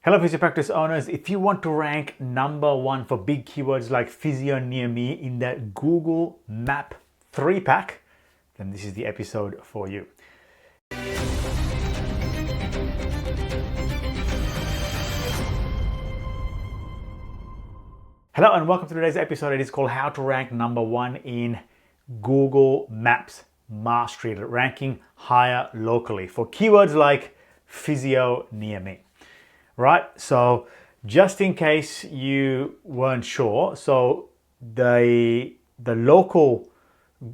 Hello physio practice owners, if you want to rank #1 for big keywords like physio near me in that Google Map 3-pack, then this is the episode for you. Hello and welcome to today's episode. It is called How to Rank #1 in Google Maps Mastery, ranking higher locally for keywords like physio near me. Right, so just in case you weren't sure, so the local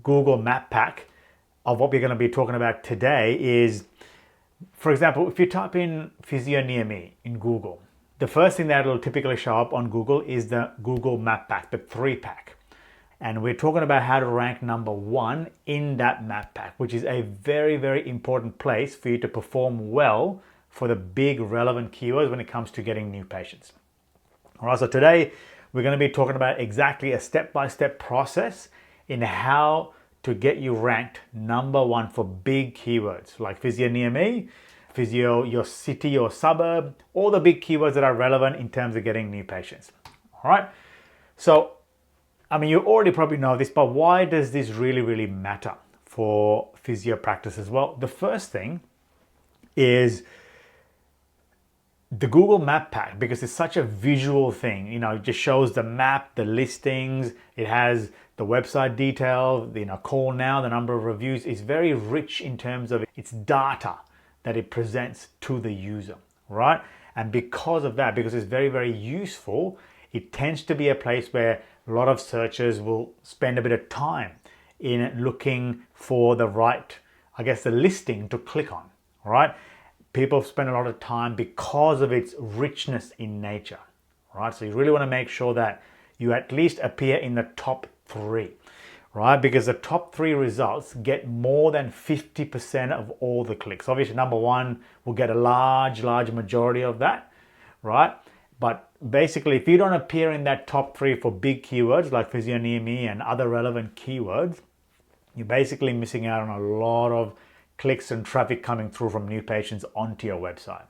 Google Map pack of what we're going to be talking about today is, for example, if you type in physio near me in Google, the first thing that will typically show up on Google is the Google Map pack, the 3-pack. And we're talking about how to rank #1 in that map pack, which is a very, very important place for you to perform well for the big relevant keywords when it comes to getting new patients. All right, so today we're going to be talking about exactly a step-by-step process in how to get you ranked #1 for big keywords like physio near me, physio your city or suburb, all the big keywords that are relevant in terms of getting new patients. All right, so I mean, you already probably know this, but why does this really matter for physio practice as well? The first thing is the Google Map pack, because it's such a visual thing. It just shows the map, the listings, it has the website detail, call now, the number of reviews. It's very rich in terms of its data that it presents to the user, right? And because of that, because it's very useful, it tends to be a place where a lot of searchers will spend a bit of time in looking for the right, the listing to click on, right? People spend a lot of time because of its richness in nature, right? So you really want to make sure that you at least appear in the top 3, right? Because the top 3 results get more than 50% of all the clicks. Obviously, #1 will get a large majority of that, right? But basically, if you don't appear in that top 3 for big keywords like physio near me and other relevant keywords, you're basically missing out on a lot of clicks and traffic coming through from new patients onto your website,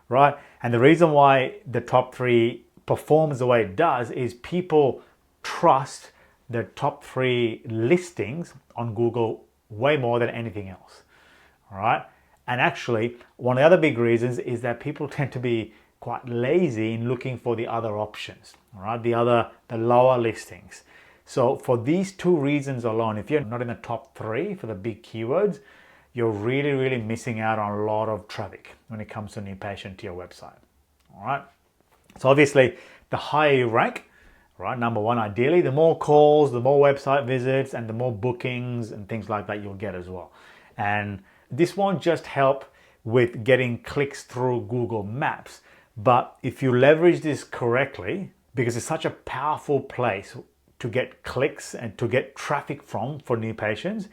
right? And the reason why the top 3 performs the way it does is people trust the top 3 listings on Google way more than anything else, all right? And actually, one of the other big reasons is that people tend to be quite lazy in looking for the other options, all right? The lower listings. So for these 2 reasons alone, if you're not in the top 3 for the big keywords, you're really missing out on a lot of traffic when it comes to a new patient to your website. All right. So obviously, the higher you rank, right, #1 ideally, the more calls, the more website visits, and the more bookings and things like that you'll get as well. And this won't just help with getting clicks through Google Maps, but if you leverage this correctly, because it's such a powerful place to get clicks and to get traffic from for new patients,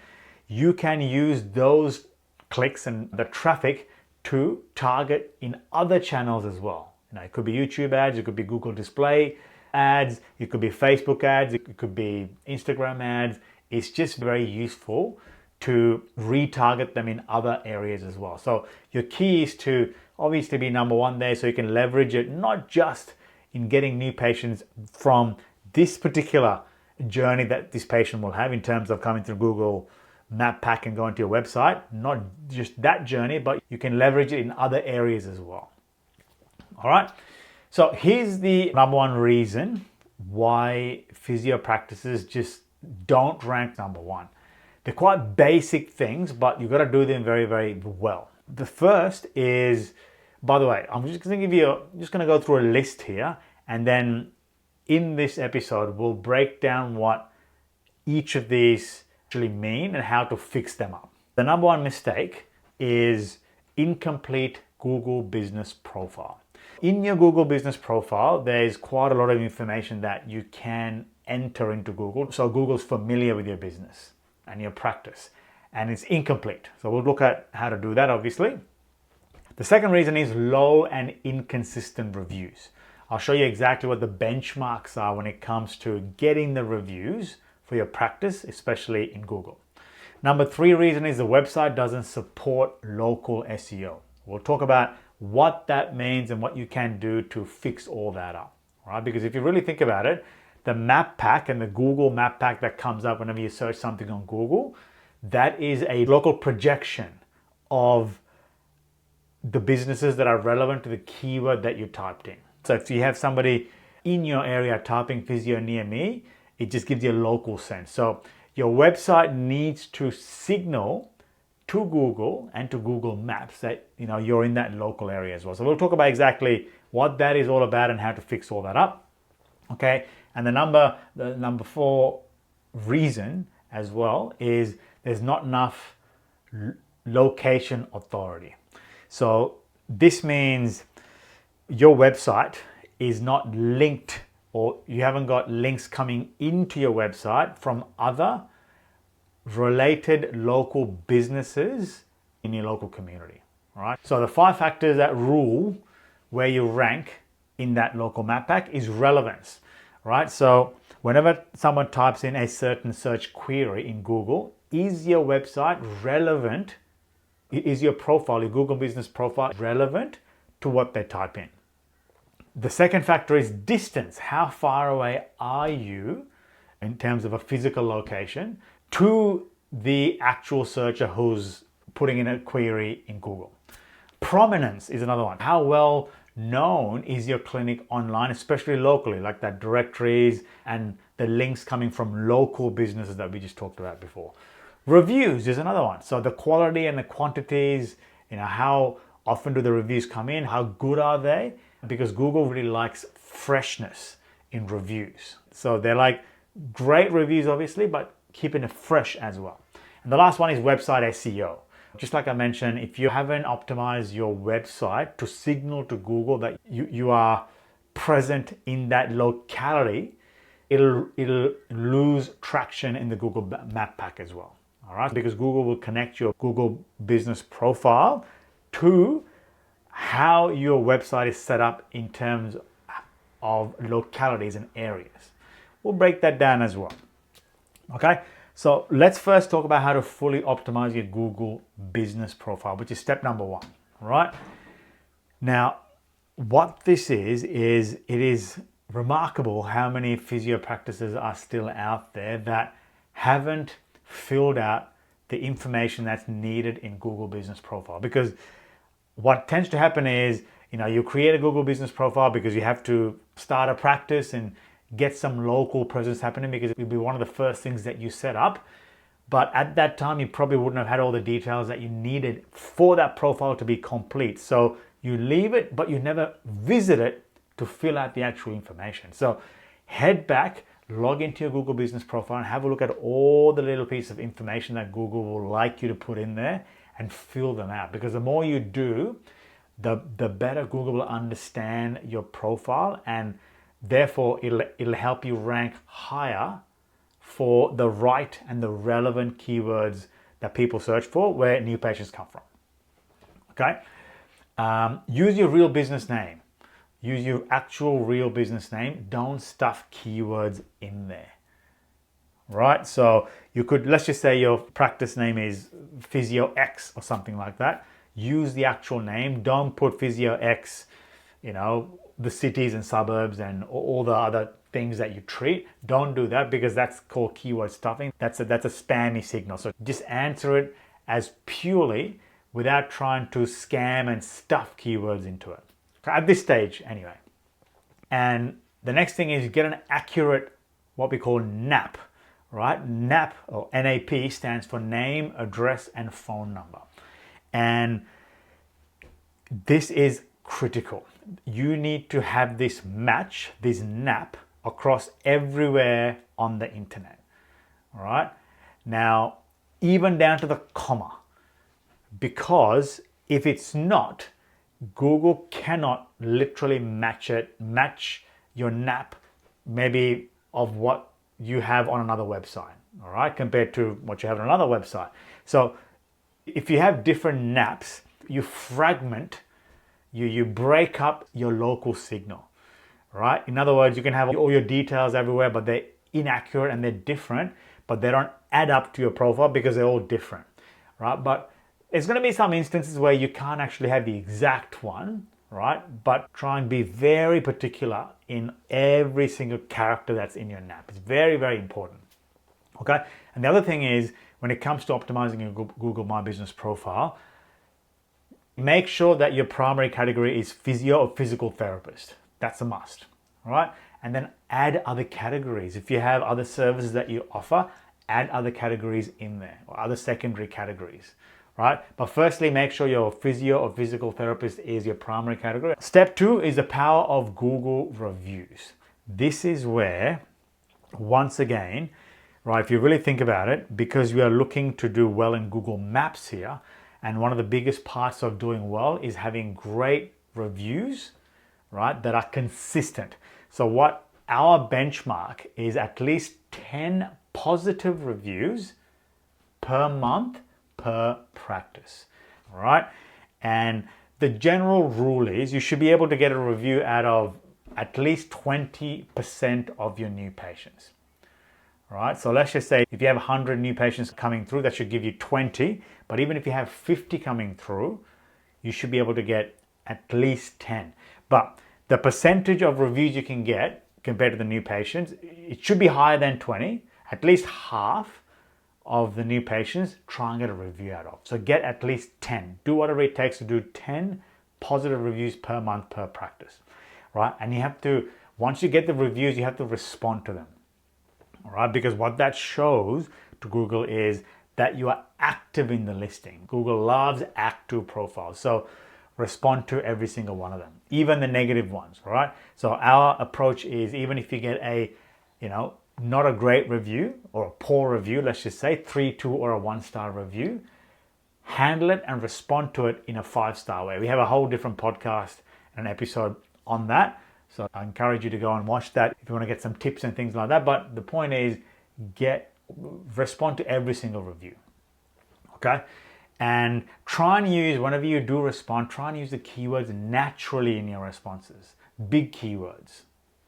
you can use those clicks and the traffic to target in other channels as well. It could be YouTube ads, it could be Google display ads, it could be Facebook ads, it could be Instagram ads. It's just very useful to retarget them in other areas as well. So your key is to obviously be #1 there so you can leverage it not just in getting new patients from this particular journey that this patient will have in terms of coming through Google Map pack and going to your website, not just that journey, but you can leverage it in other areas as well. All right, so here's the #1 reason why physio practices just don't rank #1. They're quite basic things, but you've got to do them very well. The first is, by the way, I'm just going to go through a list here, and then in this episode we'll break down what each of these mean and how to fix them up. The #1 mistake is incomplete Google Business Profile. In your Google Business Profile, there's quite a lot of information that you can enter into Google. So Google's familiar with your business and your practice, and it's incomplete. So we'll look at how to do that, obviously. The second reason is low and inconsistent reviews. I'll show you exactly what the benchmarks are when it comes to getting the reviews for your practice, especially in Google. Number 3 reason is the website doesn't support local SEO. We'll talk about what that means and what you can do to fix all that up, right? Because if you really think about it, the map pack and the Google map pack that comes up whenever you search something on Google, that is a local projection of the businesses that are relevant to the keyword that you typed in. So if you have somebody in your area typing physio near me, it just gives you a local sense. So your website needs to signal to Google and to Google Maps that you're in that local area as well. So we'll talk about exactly what that is all about and how to fix all that up. Okay, and the number 4 reason as well is there's not enough location authority. So this means your website is not linked, or you haven't got links coming into your website from other related local businesses in your local community. All right. So the 5 factors that rule where you rank in that local map pack is relevance, right? So whenever someone types in a certain search query in Google, is your website relevant? Is your profile, your Google business profile, relevant to what they type in? The second factor is distance. How far away are you in terms of a physical location to the actual searcher who's putting in a query in Google? Prominence is another one. How well known is your clinic online, especially locally, like that directories and the links coming from local businesses that we just talked about before. Reviews is another one. So the quality and the quantities, how often do the reviews come in? How good are they? Because Google really likes freshness in reviews. So they're like great reviews, obviously, but keeping it fresh as well. And the last one is website SEO. Just like I mentioned, if you haven't optimized your website to signal to Google that you are present in that locality, it'll lose traction in the Google map pack as well. All right, because Google will connect your Google business profile to how your website is set up in terms of localities and areas. We'll break that down as well. Okay, so let's first talk about how to fully optimize your Google business profile, which is step number 1. All right. Now, what this is it is remarkable how many physio practices are still out there that haven't filled out the information that's needed in Google business profile. Because what tends to happen is, you create a Google business profile because you have to start a practice and get some local presence happening, because it would be one of the first things that you set up. But at that time, you probably wouldn't have had all the details that you needed for that profile to be complete. So you leave it, but you never visit it to fill out the actual information. So head back, log into your Google business profile and have a look at all the little pieces of information that Google will like you to put in there and fill them out. Because the more you do, the better Google will understand your profile, and therefore it'll help you rank higher for the right and the relevant keywords that people search for, where new patients come from. Okay? Use your real business name. Use your actual real business name. Don't stuff keywords in there. Right? So you could, let's just say your practice name is Physio X or something like that. Use the actual name. Don't put Physio X, the cities and suburbs and all the other things that you treat. Don't do that, because that's called keyword stuffing. That's a spammy signal. So just answer it as purely, without trying to scam and stuff keywords into it. At this stage, anyway. And the next thing is get an accurate, what we call NAP, right? NAP, or NAP, stands for name, address, and phone number. And this is critical. You need to have this match, this NAP, across everywhere on the internet. All right? Now, even down to the comma, because if it's not, Google cannot literally match your NAP maybe of what you have on another website, all right, compared to what you have on another website. So if you have different NAPs, you fragment, you break up your local signal, right? In other words, you can have all your details everywhere, but they're inaccurate and they're different, but they don't add up to your profile because they're all different, right? But There's going to be some instances where you can't actually have the exact one, right? But try and be very particular in every single character that's in your NAP. It's very, very important. Okay. And the other thing is, when it comes to optimizing your Google My Business profile, make sure that your primary category is physio or physical therapist. That's a must, right? And then add other categories. If you have other services that you offer, add other categories in there or other secondary categories, right? But firstly, make sure your physio or physical therapist is your primary category. Step 2 is the power of Google reviews. This is where, once again, right, if you really think about it, because we are looking to do well in Google Maps here, and one of the biggest parts of doing well is having great reviews, right, that are consistent. So what our benchmark is at least 10 positive reviews per month per practice, all right? And the general rule is you should be able to get a review out of at least 20% of your new patients. Right, so let's just say if you have 100 new patients coming through, that should give you 20. But even if you have 50 coming through, you should be able to get at least 10. But the percentage of reviews you can get compared to the new patients, it should be higher than 20. At least half of the new patients, try and get a review out of. So get at least 10. Do whatever it takes to do 10 positive reviews per month per practice. Right, and you have to, once you get the reviews, you have to respond to them. All right, because what that shows to Google is that you are active in the listing. Google loves active profiles. So respond to every single one of them, even the negative ones, all right? So our approach is, even if you get a, not a great review or a poor review, let's just say 3, 2, or a 1-star review, handle it and respond to it in a 5-star way. We have a whole different podcast and an episode on that. So I encourage you to go and watch that if you want to get some tips and things like that. But the point is, respond to every single review, okay? And try and use, whenever you do respond, try and use the keywords naturally in your responses. Big keywords,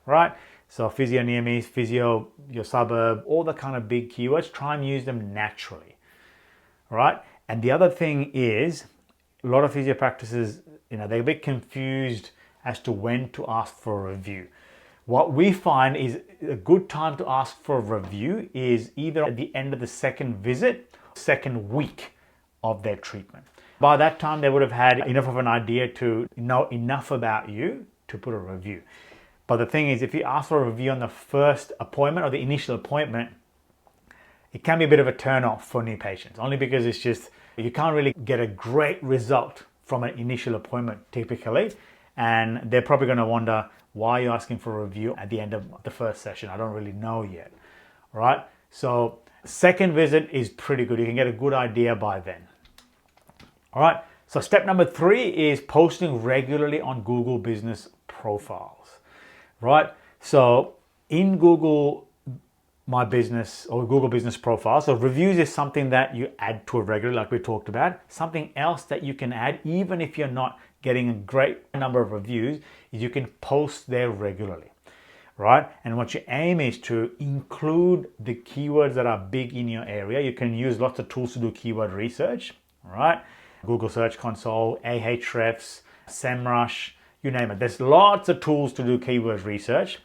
right? So physio near me, physio, your suburb, all the kind of big keywords, try and use them naturally, right? And the other thing is, a lot of physio practices, they're a bit confused as to when to ask for a review. What we find is a good time to ask for a review is either at the end of the second visit, second week of their treatment. By that time, they would have had enough of an idea to know enough about you to put a review. But the thing is, if you ask for a review on the first appointment or the initial appointment, it can be a bit of a turn off for new patients, only because it's just, you can't really get a great result from an initial appointment typically. And they're probably going to wonder, why are you asking for a review at the end of the first session? I don't really know yet, right? So second visit is pretty good. You can get a good idea by then. All right. So step number 3 is posting regularly on Google Business profiles, right? So in Google My Business or Google Business profile, so reviews is something that you add to it regularly, like we talked about. Something else that you can add, even if you're not getting a great number of reviews, is you can post there regularly, right? And what your aim is to include the keywords that are big in your area. You can use lots of tools to do keyword research, right? Google Search Console, Ahrefs, SEMrush, you name it. There's lots of tools to do keyword research,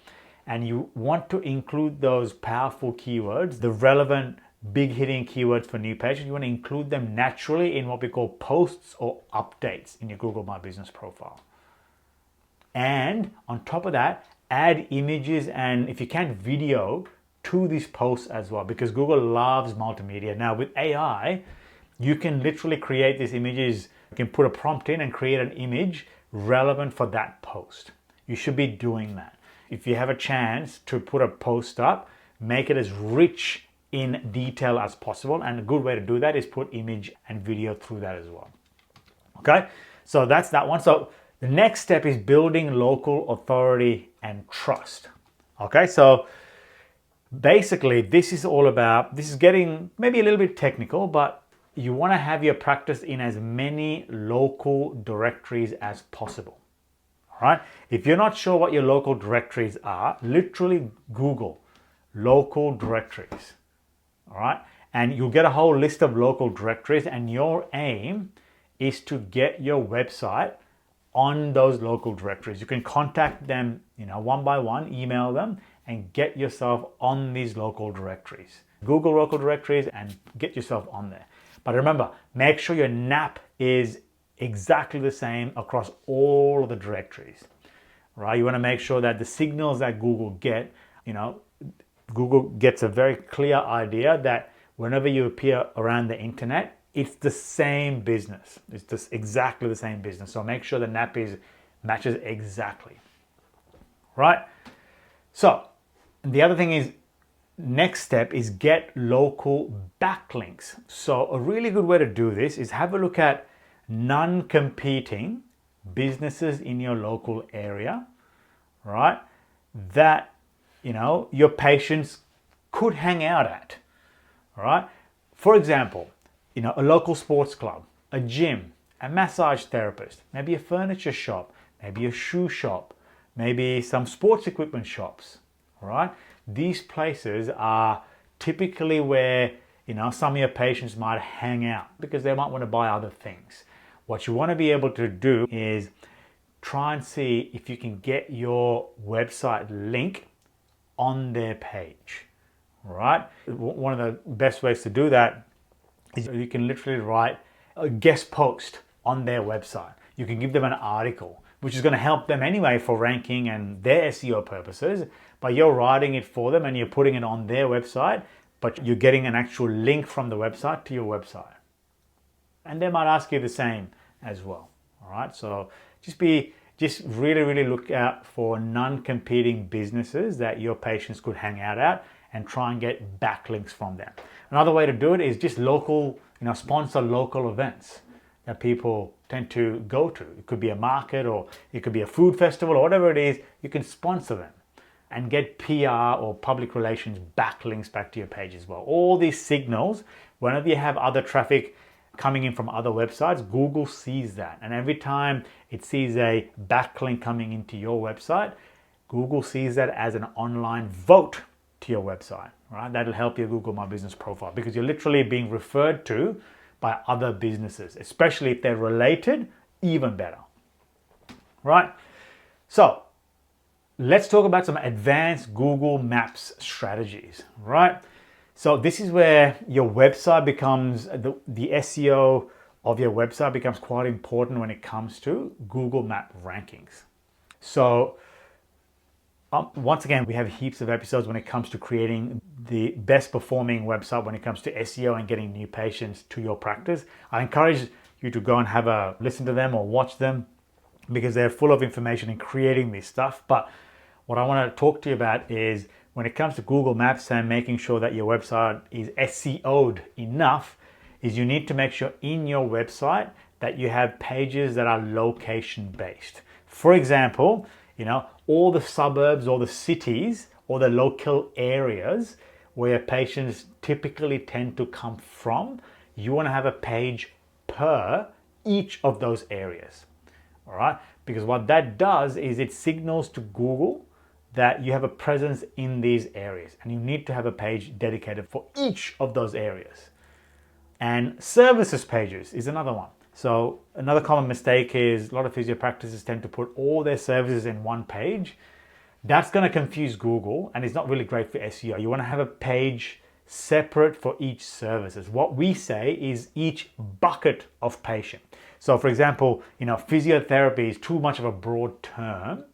and you want to include those powerful keywords, the relevant big hitting keywords for new pages. You want to include them naturally in what we call posts or updates in your Google My Business profile. And on top of that, add images and, if you can, video to these posts as well, because Google loves multimedia. Now with AI, you can literally create these images. You can put a prompt in and create an image relevant for that post. You should be doing that. If you have a chance to put a post up, make it as rich in detail as possible. And a good way to do that is put image and video through that as well. Okay, so that's that one. So the next step is building local authority and trust. Okay, so basically this is all about, this is getting maybe a little bit technical, but you want to have your practice in as many local directories as possible. All right, if you're not sure what your local directories are, literally Google local directories. All right, And you'll get a whole list of local directories, and your aim is to get your website on those local directories. You can contact them, one by one, email them, and get yourself on these local directories. Google local directories and get yourself on there. But remember, make sure your NAP is exactly the same across all of the directories, right? You want to make sure that the signals that Google get, Google gets a very clear idea that whenever you appear around the internet, it's the same business. It's just exactly the same business. So make sure the NAP matches exactly, right? So the other thing is, next step is get local backlinks. So a really good way to do this is have a look at non-competing businesses in your local area, right? That, your patients could hang out at, all right? For example, a local sports club, a gym, a massage therapist, maybe a furniture shop, maybe a shoe shop, maybe some sports equipment shops, all right? These places are typically where, some of your patients might hang out because they might want to buy other things. What you want to be able to do is try and see if you can get your website link on their page, right? One of the best ways to do that is you can literally write a guest post on their website. You can give them an article, which is going to help them anyway for ranking and their SEO purposes, but you're writing it for them and you're putting it on their website, but you're getting an actual link from the website to your website. And they might ask you the same as well, all right? So just really look out for non-competing businesses that your patients could hang out at and try and get backlinks from them. Another way to do it is just sponsor local events that people tend to go to. It could be a market, or it could be a food festival, or whatever it is. You can sponsor them and get PR or public relations backlinks back to your page as well. All these signals, whenever you have other traffic coming in from other websites, Google sees that. And every time it sees a backlink coming into your website, Google sees that as an online vote to your website, right? That'll help your Google My Business profile because you're literally being referred to by other businesses, especially if they're related, even better, right? So let's talk about some advanced Google Maps strategies, right? So this is where your website becomes, the SEO of your website becomes quite important when it comes to Google Map rankings. So once again, we have heaps of episodes when it comes to creating the best performing website when it comes to SEO and getting new patients to your practice. I encourage you to go and have a listen to them or watch them because they're full of information in creating this stuff. But what I want to talk to you about is when it comes to Google Maps and making sure that your website is SEO'd enough, is you need to make sure in your website that you have pages that are location based. For example, all the suburbs or the cities or the local areas where patients typically tend to come from, you want to have a page per each of those areas, all right? Because what that does is it signals to Google that you have a presence in these areas and you need to have a page dedicated for each of those areas. And services pages is another one. So another common mistake is a lot of physio practices tend to put all their services in one page. That's going to confuse Google and it's not really great for SEO. You want to have a page separate for each services. What we say is each bucket of patient. So for example, physiotherapy is too much of a broad term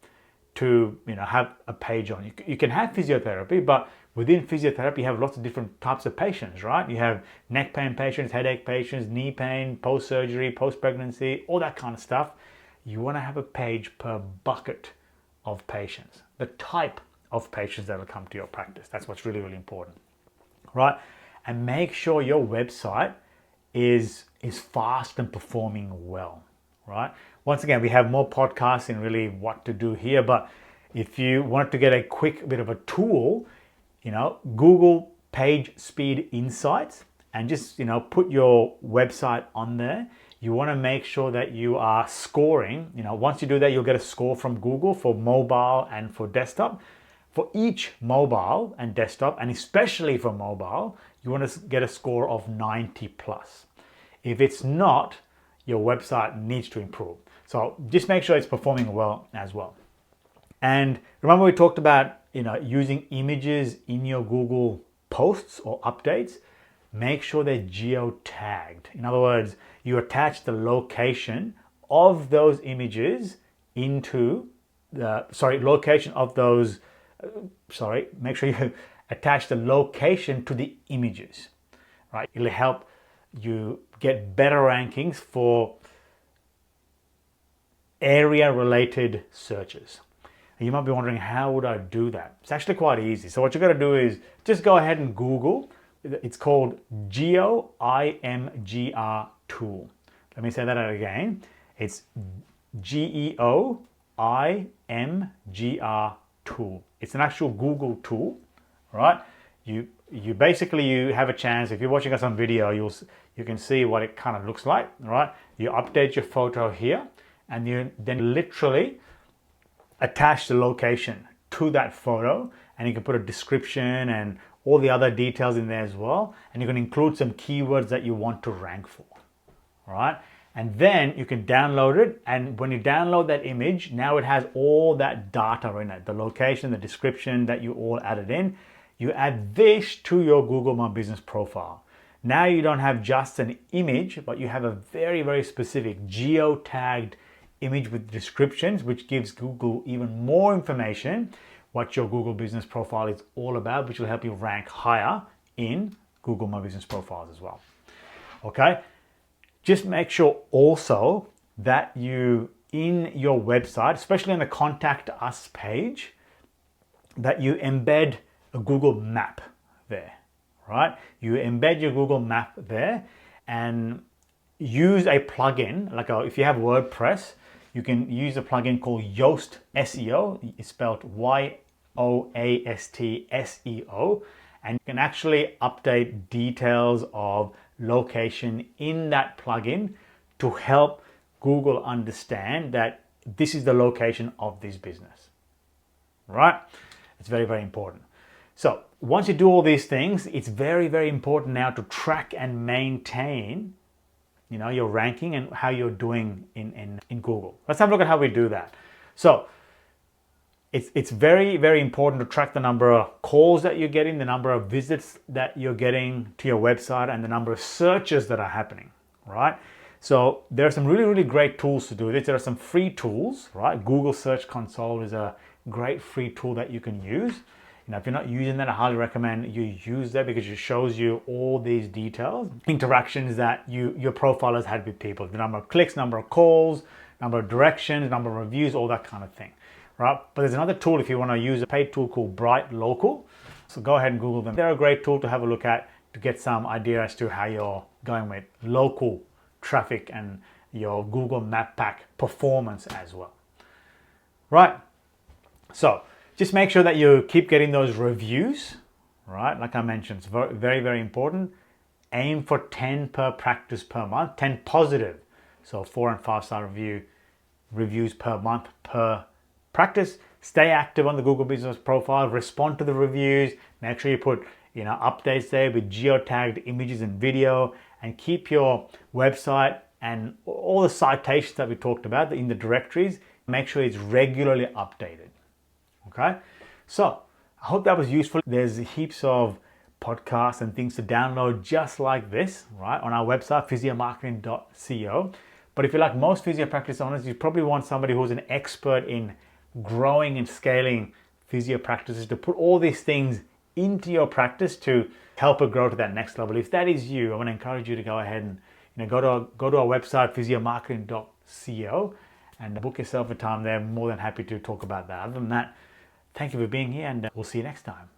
to have a page on. You can have physiotherapy, but within physiotherapy, you have lots of different types of patients, right? You have neck pain patients, headache patients, knee pain, post-surgery, post-pregnancy, all that kind of stuff. You want to have a page per bucket of patients, the type of patients that will come to your practice. That's what's really important, right? And make sure your website is fast and performing well, right? Once again, we have more podcasts in really what to do here, but if you want to get a quick bit of a tool, Google Page Speed Insights and just, put your website on there. You want to make sure that you are scoring. Once you do that, you'll get a score from Google for mobile and for desktop. For each mobile and desktop, and especially for mobile, you want to get a score of 90 plus. If it's not, your website needs to improve. So just make sure it's performing well as well. And remember we talked about, using images in your Google posts or updates. Make sure they're geo-tagged. In other words, you attach the location of those images into location of those, make sure you attach the location to the images, right? It'll help you get better rankings for area related searches. And you might be wondering, how would I do that? It's actually quite easy. So what you're going to do is just go ahead and Google. It's called GeoIMGR tool. Let me say that again. It's GeoIMGR tool. It's an actual Google tool, right? You have a chance. If you're watching us on video, you can see what it kind of looks like, right? You update your photo here, and you then literally attach the location to that photo, and you can put a description and all the other details in there as well, and you can include some keywords that you want to rank for, right? And then you can download it, and when you download that image, now it has all that data in it, the location, the description that you all added in. You add this to your Google My Business profile. Now you don't have just an image, but you have a very, very specific geo-tagged image with descriptions, which gives Google even more information what your Google Business profile is all about, which will help you rank higher in Google My Business profiles as well. Okay, just make sure also that you, in your website, especially on the Contact Us page, that you embed a Google map there, right? You embed your Google map there and use a plugin, if you have WordPress, you can use a plugin called Yoast SEO. It's spelled YOAST-SEO, and you can actually update details of location in that plugin to help Google understand that this is the location of this business, right? It's very, very important. So once you do all these things, it's very, very important now to track and maintain your ranking and how you're doing in Google. Let's have a look at how we do that. So it's very, very important to track the number of calls that you're getting, the number of visits that you're getting to your website, and the number of searches that are happening, right? So there are some really, really great tools to do this. There are some free tools, right? Google Search Console is a great free tool that you can use. If you're not using that, I highly recommend you use that because it shows you all these details, interactions that your profile has had with people, the number of clicks, number of calls, number of directions, number of reviews, all that kind of thing, right? But there's another tool if you want to use a paid tool called Bright Local. So go ahead and Google them. They're a great tool to have a look at to get some idea as to how you're going with local traffic and your Google Map Pack performance as well, right? So just make sure that you keep getting those reviews, right? Like I mentioned, it's very, very important. Aim for 10 per practice per month, 10 positive. So 4 and 5-star reviews per month per practice. Stay active on the Google Business profile, respond to the reviews, make sure you put updates there with geo-tagged images and video, and keep your website and all the citations that we talked about in the directories, make sure it's regularly updated. Okay, so I hope that was useful. There's heaps of podcasts and things to download just like this, right, on our website, physiomarketing.co. But if you're like most physio practice owners, you probably want somebody who's an expert in growing and scaling physio practices to put all these things into your practice to help it grow to that next level. If that is you, I want to encourage you to go ahead and go to our website, physiomarketing.co, and book yourself a time there. I'm more than happy to talk about that. Other than that, thank you for being here, and we'll see you next time.